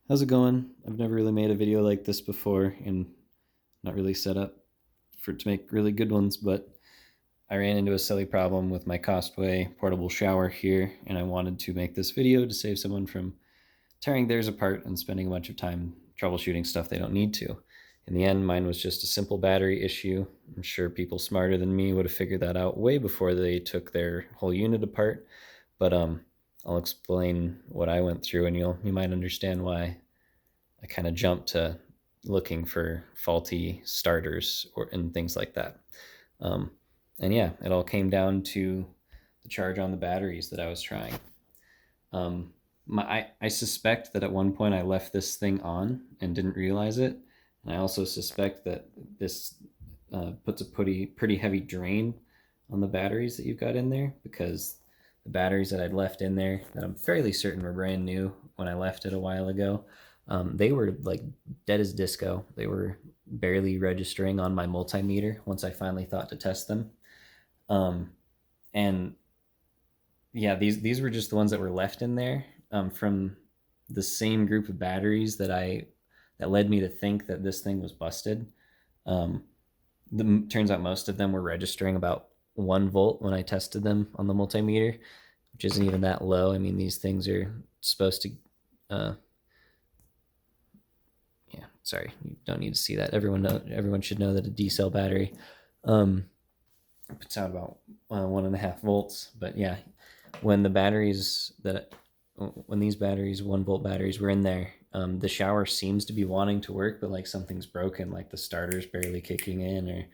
How's it going? I've never really made a video like this before and not really set up to make really good ones, but I ran into a silly problem with my Costway portable shower here, and I wanted to make this video to save someone from tearing theirs apart and spending a bunch of time troubleshooting stuff they don't need to. In the end, mine was just a simple battery issue. I'm sure people smarter than me would have figured that out way before they took their whole unit apart, but I'll explain what I went through, and you might understand why I kind of jumped to looking for faulty starters and things like that. Um, and yeah, it all came down to the charge on the batteries that I was trying. I suspect that at one point I left this thing on and didn't realize it. And I also suspect that this puts a pretty heavy drain on the batteries that you've got in there, because the batteries that I'd left in there that I'm fairly certain were brand new when I left it a while ago, they were like dead as disco. They were barely registering on my multimeter once I finally thought to test them. And yeah, these were just the ones that were left in there from the same group of batteries that led me to think that this thing was busted. Um, Turns out most of them were registering about 1 volt when I tested them on the multimeter, which isn't even that low. I mean, these things are supposed to yeah, sorry, you don't need to see that. Everyone should know that a D cell battery puts out about 1.5 volts. But yeah, when these batteries, 1 volt batteries, were in there, the shower seems to be wanting to work, but like something's broken, like the starter's barely kicking in,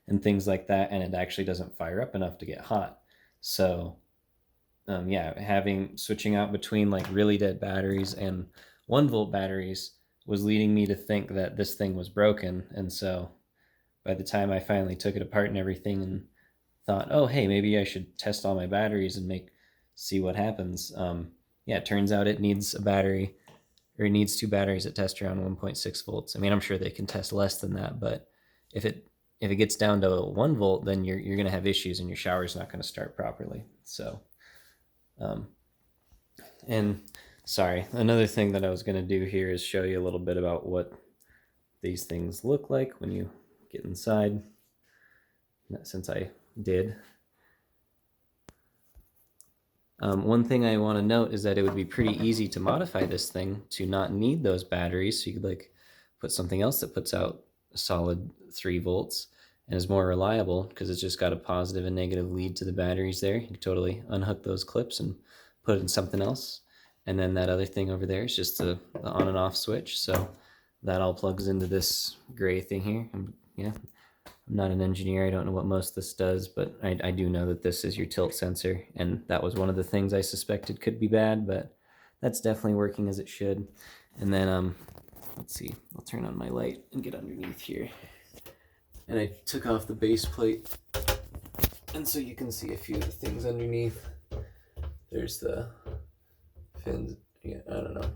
and things like that, and it actually doesn't fire up enough to get hot. So yeah, switching out between like really dead batteries and 1 volt batteries was leading me to think that this thing was broken. And so by the time I finally took it apart and everything and thought, oh, hey, maybe I should test all my batteries and see what happens. Yeah, it turns out it needs a battery, or it needs 2 batteries that test around 1.6 volts. I mean, I'm sure they can test less than that, but if it gets down to 1 volt, then you're going to have issues and your shower's not going to start properly. So, and sorry, another thing that I was going to do here is show you a little bit about what these things look like when you get inside, since I did. One thing I want to note is that it would be pretty easy to modify this thing to not need those batteries. So you could like put something else that puts out a solid 3 volts and is more reliable, because it's just got a positive and negative lead to the batteries there. You can totally unhook those clips and put it in something else. And then that other thing over there is just the on and off switch. So that all plugs into this gray thing here. Yeah, I'm not an engineer. I don't know what most of this does, but I do know that this is your tilt sensor, and that was one of the things I suspected could be bad, but that's definitely working as it should. And then, let's see, I'll turn on my light and get underneath here. And I took off the base plate, and so you can see a few of the things underneath. There's the fins. Yeah, I don't know.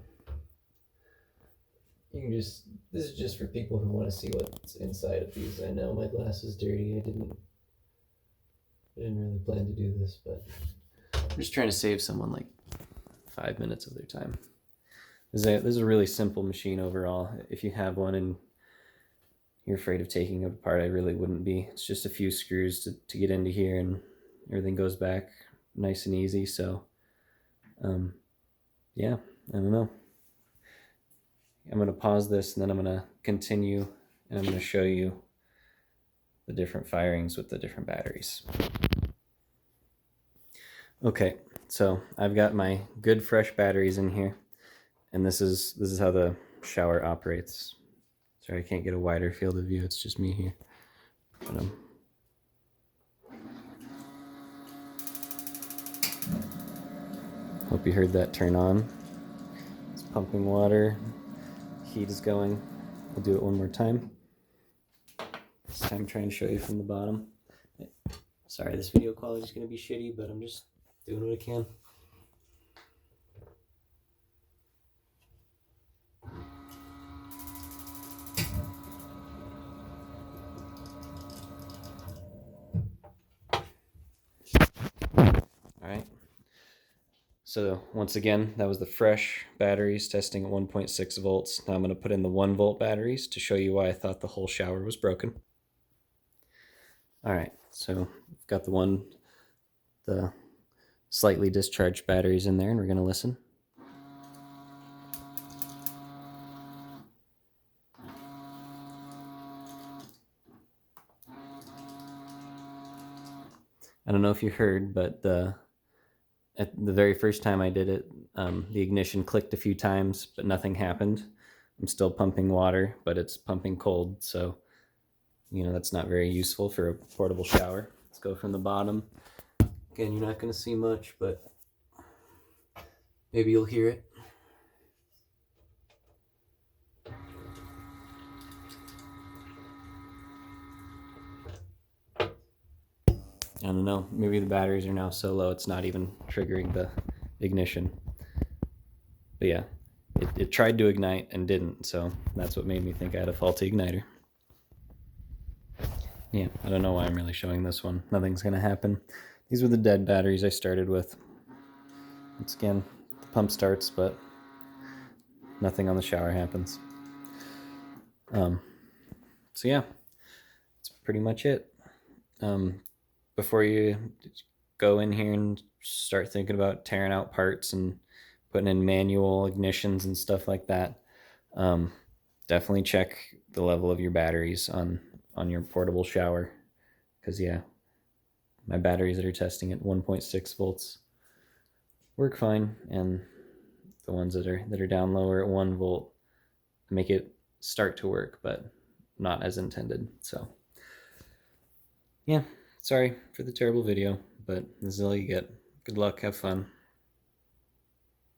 This is just for people who want to see what's inside of these. I know my glass is dirty. I didn't really plan to do this, but I'm just trying to save someone like 5 minutes of their time. This is a really simple machine overall. If you have one and you're afraid of taking it apart, I really wouldn't be. It's just a few screws to get into here, and everything goes back nice and easy. So, yeah, I don't know. I'm going to pause this, and then I'm going to continue, and I'm going to show you the different firings with the different batteries. Okay, so I've got my good fresh batteries in here, and this is how the shower operates. Sorry, I can't get a wider field of view. It's just me here. But, hope you heard that turn on. It's pumping water. Heat is going. I'll do it one more time. This time I'm trying to show you from the bottom. Sorry, this video quality is going to be shitty, but I'm just doing what I can. All right. So once again, that was the fresh batteries testing at 1.6 volts. Now I'm going to put in the 1 volt batteries to show you why I thought the whole shower was broken. All right, so I've got the slightly discharged batteries in there, and we're going to listen. I don't know if you heard, but at the very first time I did it, the ignition clicked a few times, but nothing happened. I'm still pumping water, but it's pumping cold, so that's not very useful for a portable shower. Let's go from the bottom. Again, you're not going to see much, but maybe you'll hear it. I don't know, maybe the batteries are now so low it's not even triggering the ignition. But yeah, it tried to ignite and didn't, so that's what made me think I had a faulty igniter. Yeah, I don't know why I'm really showing this one. Nothing's gonna happen. These were the dead batteries I started with. Once again, the pump starts, but nothing on the shower happens. So yeah, that's pretty much it. Before you go in here and start thinking about tearing out parts and putting in manual ignitions and stuff like that, definitely check the level of your batteries on your portable shower, because yeah, my batteries that are testing at 1.6 volts work fine, and the ones that are down lower at 1 volt make it start to work, but not as intended. So yeah, sorry for the terrible video, but this is all you get. Good luck, have fun.